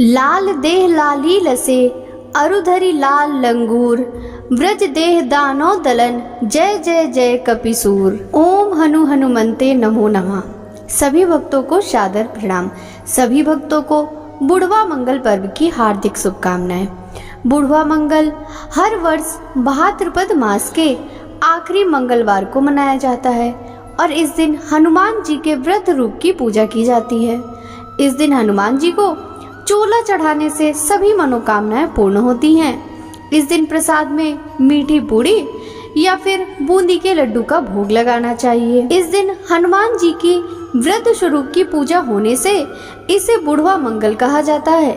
लाल देह लाली लसे अरुधरी लाल लंगूर, व्रज देह दानव दलन, जय जय जय कपिसूर। ओम हनु हनुमंते नमो नमः। सभी भक्तों को सादर प्रणाम। सभी भक्तों को बुढ़वा मंगल पर्व की हार्दिक शुभकामनाएं। बुढ़वा मंगल हर वर्ष भाद्रपद मास के आखिरी मंगलवार को मनाया जाता है और इस दिन हनुमान जी के व्रत रूप की पूजा की जाती है। इस दिन हनुमान जी को चोला चढ़ाने से सभी मनोकामनाएं पूर्ण होती हैं। इस दिन प्रसाद में मीठी पूड़ी या फिर बूंदी के लड्डू का भोग लगाना चाहिए। इस दिन हनुमान जी की व्रत स्वरूप की पूजा होने से इसे बुढ़वा मंगल कहा जाता है।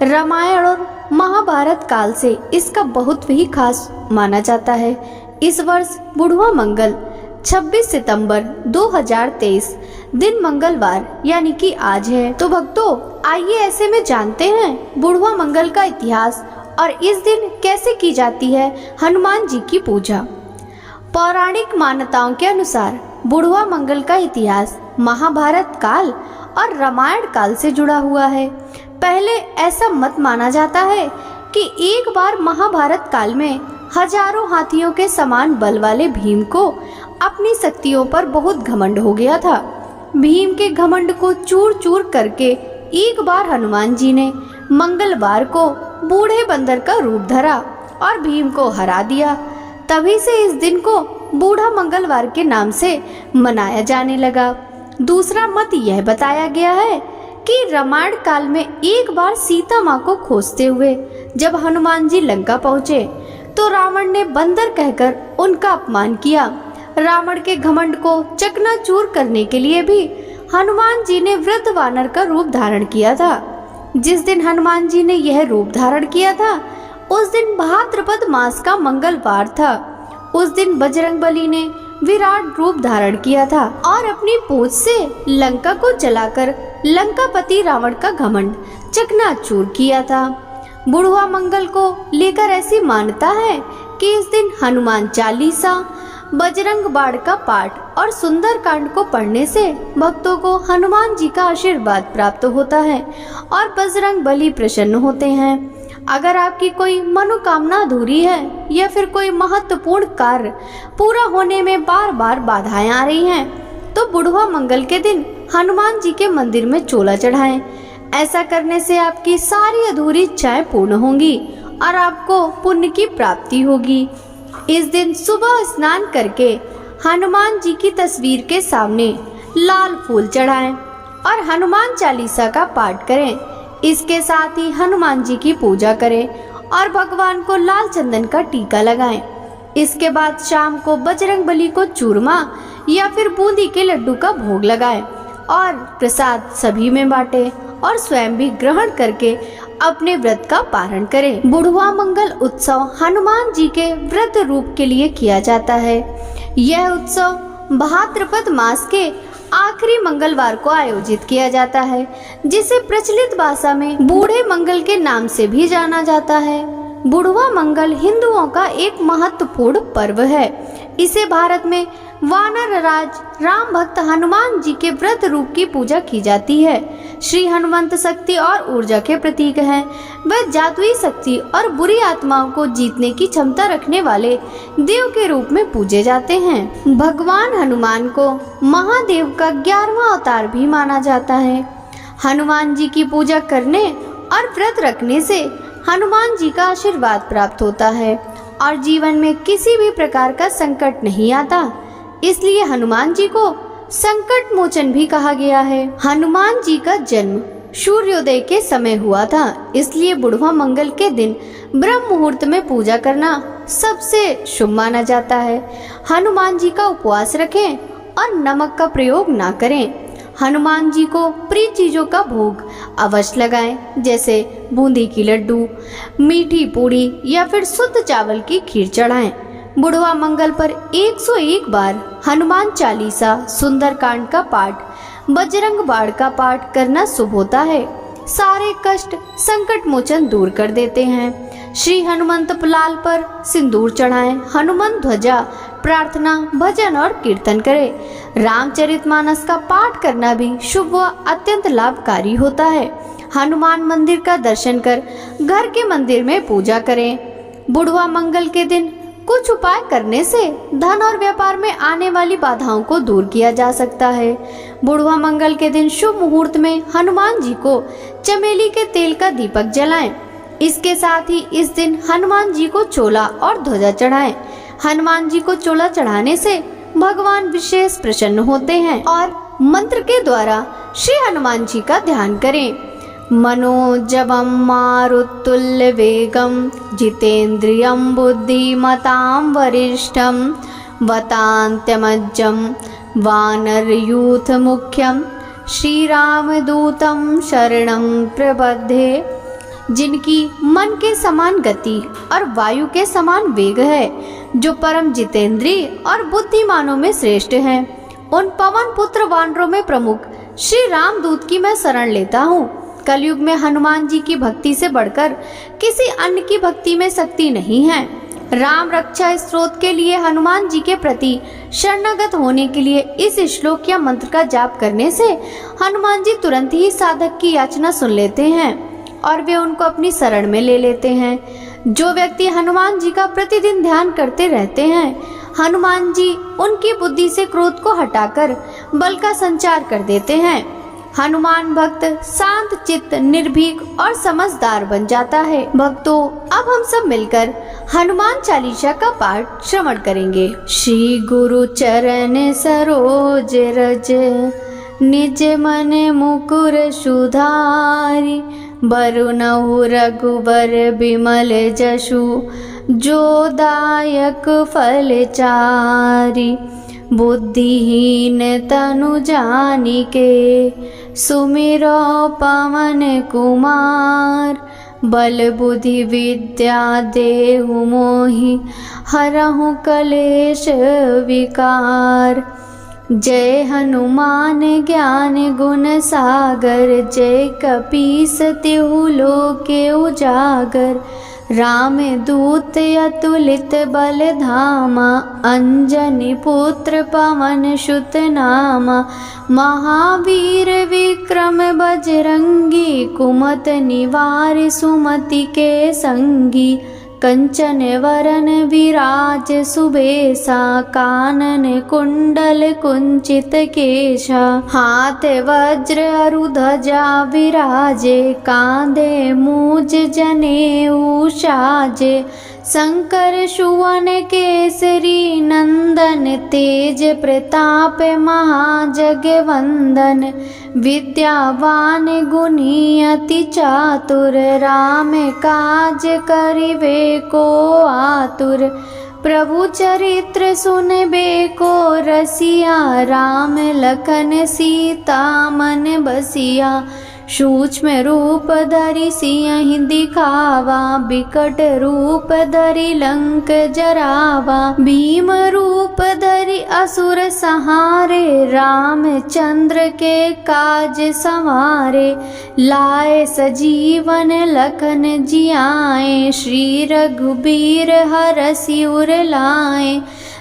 रामायण और महाभारत काल से इसका बहुत ही खास माना जाता है। इस वर्ष बुढ़वा मंगल 26 सितंबर 2023 दिन मंगलवार यानी कि आज है। तो भक्तों आइए ऐसे में जानते हैं बुढ़वा मंगल का इतिहास और इस दिन कैसे की जाती है हनुमान जी की पूजा। पौराणिक मान्यताओं के अनुसार बुढ़वा मंगल का इतिहास महाभारत काल और रामायण काल से जुड़ा हुआ है। पहले ऐसा मत माना जाता है कि एक बार महाभारत काल में हजारों हाथियों के समान बल वाले भीम को अपनी शक्तियों पर बहुत घमंड हो गया था। भीम के घमंड को चूर चूर करके एक बार हनुमान जी ने मंगलवार को बूढ़े बंदर का रूप धरा और भीम को हरा दिया। तभी से इस दिन को बूढ़ा मंगलवार के नाम से मनाया जाने लगा। दूसरा मत यह बताया गया है कि रामायण काल में एक बार सीता माँ को खोजते हुए जब हनुमान जी लंका पहुँचे तो रावण ने बंदर कहकर उनका अपमान किया। रावण के घमंड को चकनाचूर करने के लिए भी हनुमान जी ने वृद्ध वानर का रूप धारण किया था। जिस दिन हनुमान जी ने यह रूप धारण किया था उस दिन भाद्रपद मास का मंगलवार था। उस दिन बजरंगबली ने विराट रूप धारण किया था और अपनी पूंछ से लंका को जलाकर लंकापति रावण का घमंड चकनाचूर किया था। बुढ़वा मंगल को लेकर ऐसी मान्यता है कि इस दिन हनुमान चालीसा, बजरंग बाण का पाठ और सुंदर कांड को पढ़ने से भक्तों को हनुमान जी का आशीर्वाद प्राप्त होता है और बजरंग बली प्रसन्न होते हैं। अगर आपकी कोई मनोकामना अधूरी है या फिर कोई महत्वपूर्ण कार्य पूरा होने में बार बार बाधाएं आ रही हैं, तो बुढ़वा मंगल के दिन हनुमान जी के मंदिर में चोला चढ़ाएं। ऐसा करने से आपकी सारी अधूरी इच्छाएं पूर्ण होंगी और आपको पुण्य की प्राप्ति होगी। इस दिन सुबह स्नान करके हनुमान जी की तस्वीर के सामने लाल फूल चढ़ाएं और हनुमान चालीसा का पाठ करें। इसके साथ ही हनुमान जी की पूजा करें और भगवान को लाल चंदन का टीका लगाएं। इसके बाद शाम को बजरंगबली को चूरमा या फिर बूंदी के लड्डू का भोग लगाएं और प्रसाद सभी में बांटें और स्वयं भी ग्रहण करके अपने व्रत का पारण करें। बुढ़वा मंगल उत्सव हनुमान जी के व्रत रूप के लिए किया जाता है। यह उत्सव भाद्रपद मास के आखिरी मंगलवार को आयोजित किया जाता है, जिसे प्रचलित भाषा में बूढ़े मंगल के नाम से भी जाना जाता है। बुढ़वा मंगल हिंदुओं का एक महत्वपूर्ण पर्व है। इसे भारत में वानर राज राम भक्त हनुमान जी के व्रत रूप की पूजा की जाती है। श्री हनुमंत शक्ति और ऊर्जा के प्रतीक हैं। वह जादुई शक्ति और बुरी आत्माओं को जीतने की क्षमता रखने वाले देव के रूप में पूजे जाते हैं। भगवान हनुमान को महादेव का 11वां अवतार भी माना जाता है। हनुमान जी की पूजा करने और व्रत रखने से हनुमान जी का आशीर्वाद प्राप्त होता है और जीवन में किसी भी प्रकार का संकट नहीं आता। इसलिए हनुमान जी को संकट मोचन भी कहा गया है। हनुमान जी का जन्म सूर्योदय के समय हुआ था, इसलिए बुढ़वा मंगल के दिन ब्रह्म मुहूर्त में पूजा करना सबसे शुभ माना जाता है। हनुमान जी का उपवास रखें और नमक का प्रयोग ना करें। हनुमान जी को प्रिय चीजों का भोग अवश्य लगाएं, जैसे बूंदी की लड्डू, मीठी पूड़ी या फिर शुद्ध चावल की खीर चढ़ाएं। बुढ़वा मंगल पर 101 बार हनुमान चालीसा, सुंदर कांड का पाठ, बजरंग बाण का पाठ करना शुभ होता है। सारे कष्ट संकट मोचन दूर कर देते हैं। श्री हनुमंत लाल पर सिंदूर चढ़ाएं। हनुमान ध्वजा, प्रार्थना, भजन और कीर्तन करें। रामचरितमानस का पाठ करना भी शुभ व अत्यंत लाभकारी होता है। हनुमान मंदिर का दर्शन कर घर के मंदिर में पूजा करें। बुढ़वा मंगल के दिन कुछ उपाय करने से धन और व्यापार में आने वाली बाधाओं को दूर किया जा सकता है। बुढ़वा मंगल के दिन शुभ मुहूर्त में हनुमान जी को चमेली के तेल का दीपक जलाएं। इसके साथ ही इस दिन हनुमान जी को चोला और ध्वजा चढ़ाएं। हनुमान जी को चोला चढ़ाने से भगवान विशेष प्रसन्न होते हैं और मंत्र के द्वारा श्री हनुमान जी का ध्यान करें। मनोजवम मारुतुल्य वेगम जितेन्द्रियं बुद्धिमतां वरिष्ठं वतान्त्यमज्जं वानरयूथ मुख्यं श्री रामदूतं शरणं प्रपद्ये। जिनकी मन के समान गति और वायु के समान वेग है, जो परम जितेंद्रिय और बुद्धिमानों में श्रेष्ठ हैं, उन पवन पुत्र वानरों में प्रमुख श्री रामदूत की मैं शरण लेता हूँ। कलयुग में हनुमान जी की भक्ति से बढ़कर किसी अन्य की भक्ति में शक्ति नहीं है। राम रक्षा स्त्रोत के लिए हनुमान जी के प्रति शरणागत होने के लिए इस श्लोक या मंत्र का जाप करने से हनुमान जी तुरंत ही साधक की याचना सुन लेते हैं और वे उनको अपनी शरण में ले लेते हैं। जो व्यक्ति हनुमान जी का प्रतिदिन ध्यान करते रहते हैं, हनुमान जी उनकी बुद्धि से क्रोध को हटाकर बल का संचार कर देते हैं। हनुमान भक्त शांत चित्त, निर्भीक और समझदार बन जाता है। भक्तों, अब हम सब मिलकर हनुमान चालीसा का पाठ श्रवण करेंगे। श्री गुरु चरण सरोज रज निज मन मुकुर सुधारी, बरुनहु रघुबर बिमल जसु, जो दायक फल चारि। बुद्धिहीन तनु जानिके, सुमिरो पवन कुमार। बल बुद्धि विद्या देहु मोहि, हरहु कलेश विकार। जय हनुमान ज्ञान गुण सागर, जय कपीस तिहु लोके उजागर। राम दूत अतुलित बल धामा, अंजनी पुत्र पवन सुत नामा। महावीर विक्रम बजरंगी, कुमत निवार सुमति के संगी। कंचन वरन विराज सुबेसा, कानन कुंडल कुंचित केशा। हाथ वज्र अरु ध्वजा विराजे, कांधे मूज जनेऊ साजे। शंकर सुवन केसरी नंदन, तेज प्रताप महाजगवंदन। विद्यावान गुणी अति चातुर, राम काज करिबे को आतुर। प्रभु चरित्र सुनबे को रसिया, राम लखन सीता मन बसिया। सूक्ष्म रूप धरि सियहि दिखावा, बिकट रूप धरि लंक जरावा। भीम रूप धरि असुर संहारे, रामचंद्र के काज संवारे। लाए सजीवन लखन जियाए, श्री रघुबीर हरषि उर लाए।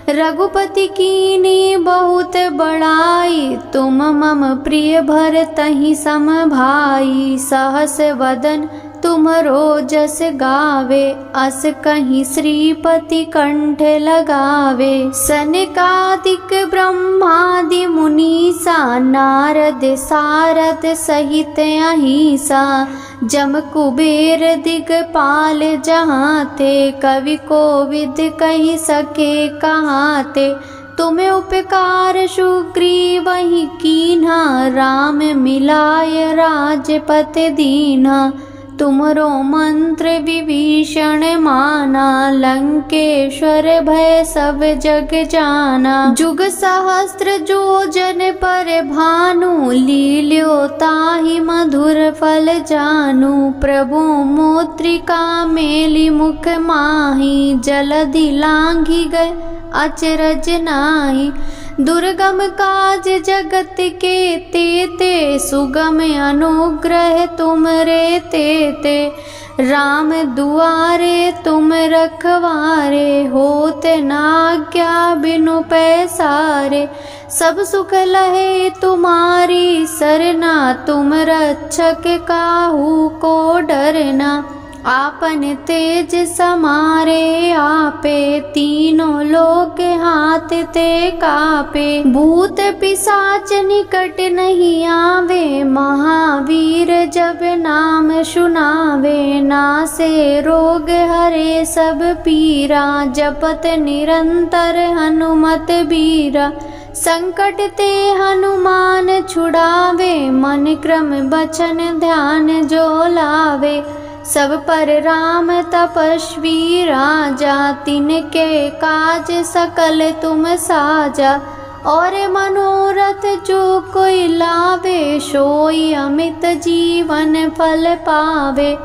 रघुपति कीनी बहुत बड़ाई, तुम मम प्रिय भरतहि सम भाई। सहस वदन तुमरो जस गावे, अस कहीं श्रीपति कंठ लगावे। सनकादिक ब्रह्मादि मुनीसा, नारद सारद सहित अहिसा। जम कुबेर दिगपाल जहाँ थे, कवि कोविद कहि सके कहाँ ते। तुम्हें उपकार सुग्रीवहि कीन्हा, राम मिलाय राजपत दीन्हा। तुमरो मंत्र विभीषण माना, लंकेश्वर भय सब जग जाना। जुग सहस्त्र जो जन पर भानु, लील्यो ताहि मधुर फल जानु। प्रभु मुद्रिका मेली मुख माही, जलधि लांघि गए अचरज नाहि। दुर्गम काज जगत के तेते, सुगम अनुग्रह तुम रे तेते। राम दुआरे तुम रखवारे, होत न आज्ञा बिनु पैसारे। सब सुख लहे तुम्हारी सरना, तुम रक्षक काहू को डरना। आपन तेज समारे आपे, तीनों लोक हाथ ते कापे। भूत पिशाच निकट नहीं आवे, महावीर जब नाम सुनावे। नासे रोग हरे सब पीरा, जपत निरंतर हनुमत बीरा। संकट ते हनुमान छुड़ावे, मन क्रम बचन ध्यान जो लावे। सब पर राम तपस्वी राजा, तिनके काज सकल तुम साजा। और मनोरथ जो कोई लावे, सोई अमित जीवन फल पावे।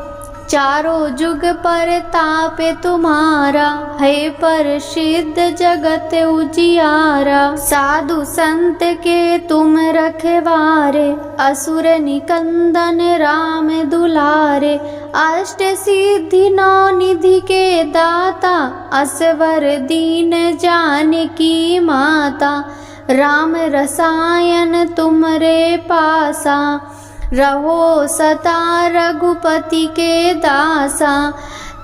चारों जुग पर ताप तुम्हारा, है प्रसिद्ध जगत उजियारा। साधु संत के तुम रखवारे, असुर निकंदन राम दुलारे। अष्ट सिद्धि नौ निधि के दाता, असवर दीन जानकी माता। राम रसायन तुमरे पासा, रहो सता रघुपति के दासा।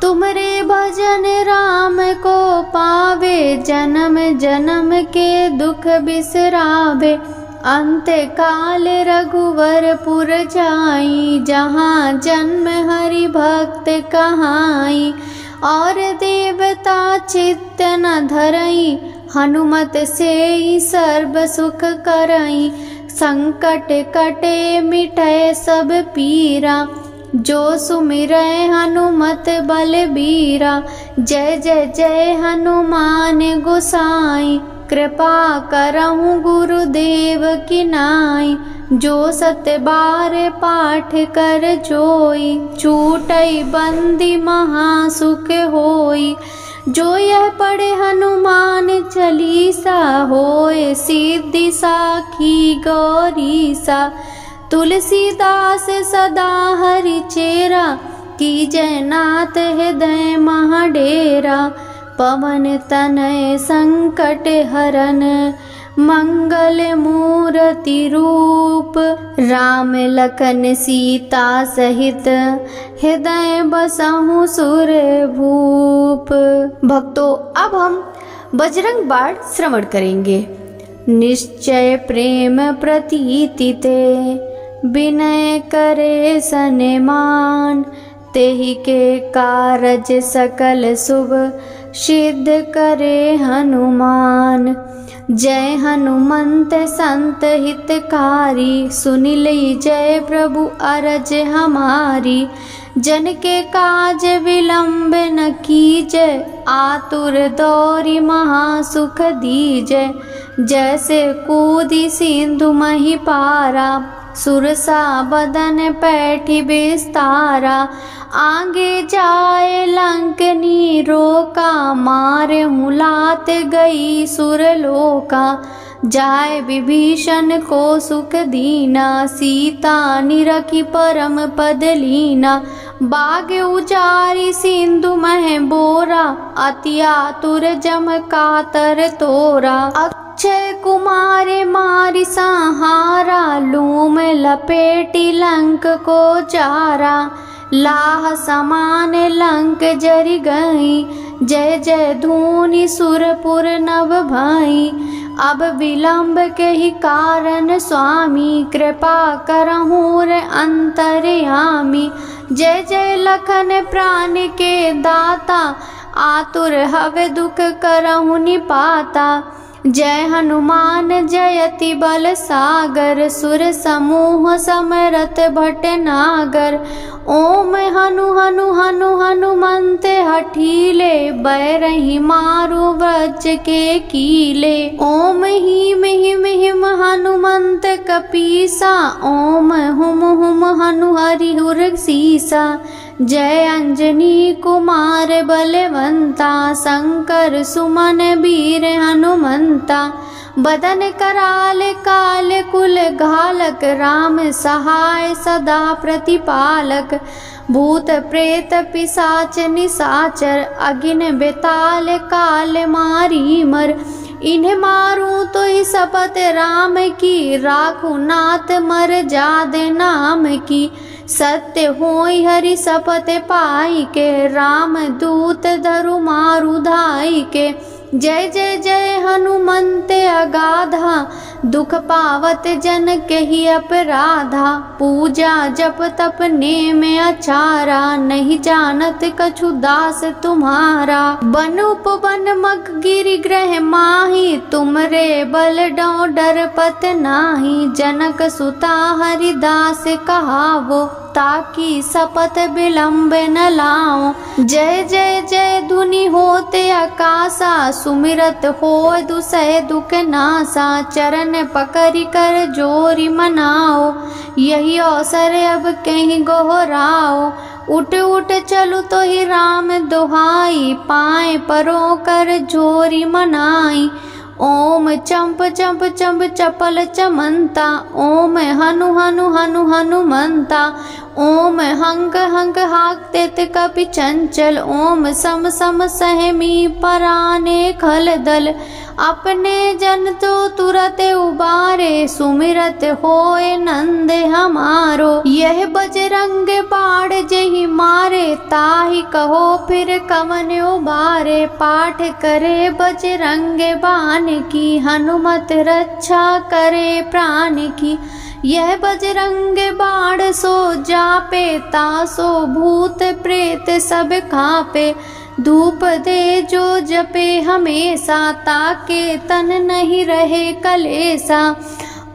तुमरे भजन राम को पावे, जन्म जन्म के दुख बिसरावे। अंत काल रघुवरपुर जाई, जहाँ जन्म हरि भक्त कहाई। और देवता चित्त न धरई, हनुमत से ही सर्व सुख करई। संकट कटे मिटै सब पीरा, जो सुमिरै हनुमत बलबीरा। जय जय जय हनुमान गोसाई, कृपा करहु गुरुदेव की नाई। जो सत बार पाठ कर जोई, छूटई बंदी महासुख होई। जो यह पढ़े हनुमान चालीसा, होए सिद्धि साखी गौरीसा। तुलसीदास सदा हरि चेरा, कीजय नाथ हृदय महाडेरा। पवन तनय संकट हरन, मंगल मूर्ति रूप। राम लखन सीता सहित, हृदय बसहु सुर भूप। भक्तों, अब हम बजरंग बाण श्रवण करेंगे। निश्चय प्रेम प्रतीति ते, विनय करे सनेमान। तेहि के कारज सकल शुभ, सिद्ध करे हनुमान। जय हनुमंत संत हितकारी, सुनिलि जय प्रभु अरज हमारी। जन के काज विलंब न कीजय, आतुर दौरी महासुख दीजय। जैसे कूदी सिंधु मही पारा, सुरसा बदन पैठी बिस्तारा। आगे जाए लंकनी रोका, मारे मुलात गई सुरलोका। जाए विभीषण को सुख दीना, सीता निरखी परम पद लीना। बाग उजारी सिंधु मह बोरा, अति आतुर जम कातर तोरा। अक्षय कुमार मारि संहारा, लूम लपेटी लंक को जारा। लाह समान लंक जरि गई, जय जय धूनि सुरपुर नभ भाई। अब विलंब के ही कारण स्वामी, कृपा करहु रे अंतर्यामी। जय जय लखन प्राण के दाता, आतुर हवे दुख करहु निपाता। जय हनुमान जयति बल सागर, सुर समूह समरथ भटनागर। ओम हनु हनु हनु हनुमंत हठीले, बैरहि मारु वज्र के कीले। ओम हीम हिम हिम हनुमंत कपीसा, ओम हुम हुम हनु हरि हुर सीसा। जय अंजनी कुमार बलवंता, शंकर सुमन वीर हनुमंता। बदन कराल काल कुल घालक, राम सहाय सदा प्रतिपालक। भूत प्रेत पिशाच निशाचर, अगिन बेताल काल मारी मर। इन्हें मारूं तो ही शपथ राम की, राखू नाथ मर जादे नाम की। सत्य होई हरि शपथ पाई के, राम दूत धरु मारु धाई के। जय जय जय हनुमंत अगाधा, दुख पावत जन के ही अपराधा। पूजा जप तप नेम अचारा, नहीं जानत कछु दास तुम्हारा। बन उपवन मग गिरि ग्रह माही, तुमरे बल डौ डर पत नाही। जनक सुता हरिदास कहावो, ताकि शपथ विलंब न लाओ। जय जय जय धुनि होते आकाशा, सुमिरत होय दुसह दुख नासा। चरण पकड़ कर जोरी मनाओ, यही अवसर अब कहीं गोहराओ। उठ उठ चलु तो ही राम दुहाई, पाए परो कर जोरी मनाई। ओम चंप चंप चंप चपल चमंता, ओम हनु हनु हनु हनुमंता। ओम हंक हंक हाकते कपि चंचल, ओम सम सम सहमी पराने खल दल। अपने जन तो तुरत उबारे, सुमिरत होए नंद हमारो। यह बजरंग बाण जेहि मारे, ताहि कहो फिर कवन उबारे। पाठ करे बजरंग बाण की, हनुमत रक्षा करे प्राण की। यह बजरंग बाण सो जापे, तासो भूत प्रेत सब कापे। धूप दे जो जपे हमेशा, ताके तन नहीं रहे कलेसा।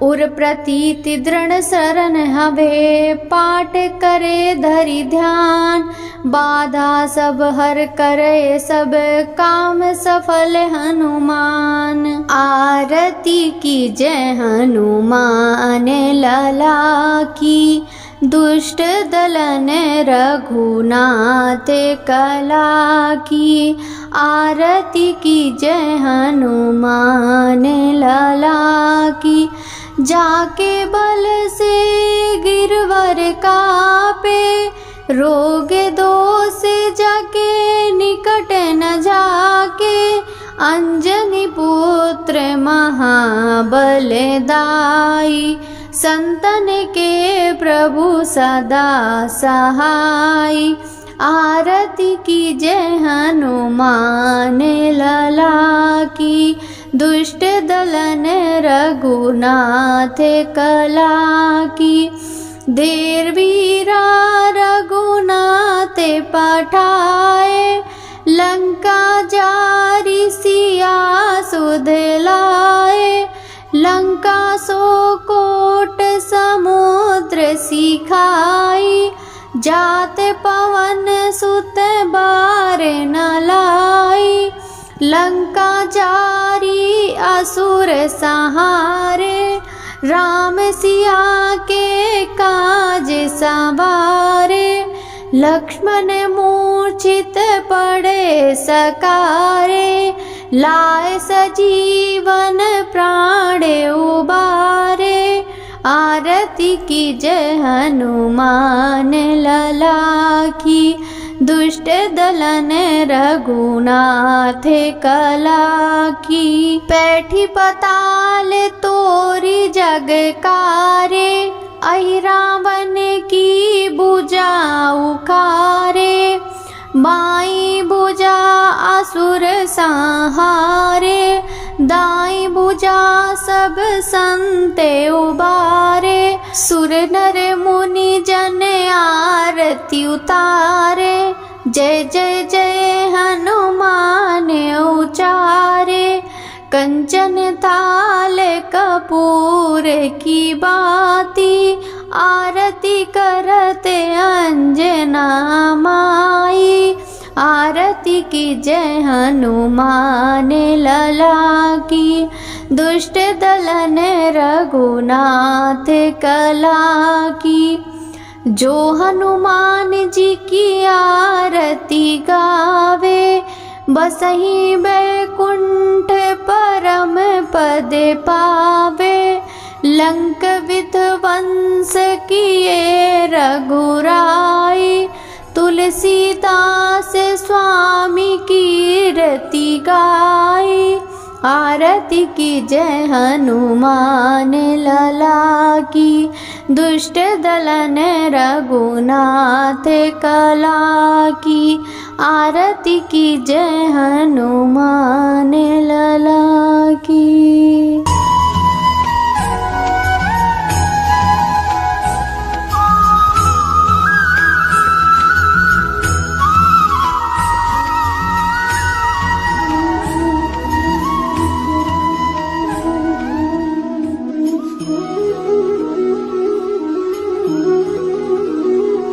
उर प्रतीति दृढ़ शरण हवे, पाठ करे धरि ध्यान। बाधा सब हर करे, सब काम सफल हनुमान। आरती की जय हनुमान लला की, दुष्ट दलन रघुनाथ कला की। आरती की जय हनुमान लला की, जाके बल से गिरवर कापे। रोग दोष जाके निकट न जाके, अंजनी पुत्र महाबल दाई। संतन के प्रभु सदा सहाय, आरती की जय हनुमान लला की। दुष्ट दलन रघुनाथ कला की, देर वीरा रघुनाथ पठाए। लंका जारी सिया सुध लाए, लंका सो कोट समुद्र सिखाई। जात पवन सुत बार न लाई, लंका जारी असुर सहारे। राम सिया के काज सवारे, लक्ष्मण मूर्छित पड़े सकारे। लाए सजीवन प्राण उबारे, आरती की जय हनुमान लला की। दुष्ट दलन रघुनाथ कला की। पैठी पताल तोरी जग कारे, अहि रावण की भुजा उखारे। बाई भुजा असुर संहारे, दाई भुजा सब संत उबारे। सुर नर मुनि जन आरती उतारे, जय जय जय हनुमान उचारे। कंचन थाल कपूर की बाती, आरती करते अंजना माई। आरती की जय हनुमान लला की। दुष्ट दलन रघुनाथ कला की। जो हनुमान जी की आरती गावे, बसहि बैकुंठ परम पद पावे। लंक विध्वंस किए रघुराई, तुलसीदास स्वामी कीरति गाई। आरती की जय हनुमान लला की, दुष्ट दलन रघुनाथ कला की। आरती की जय हनुमान लला की।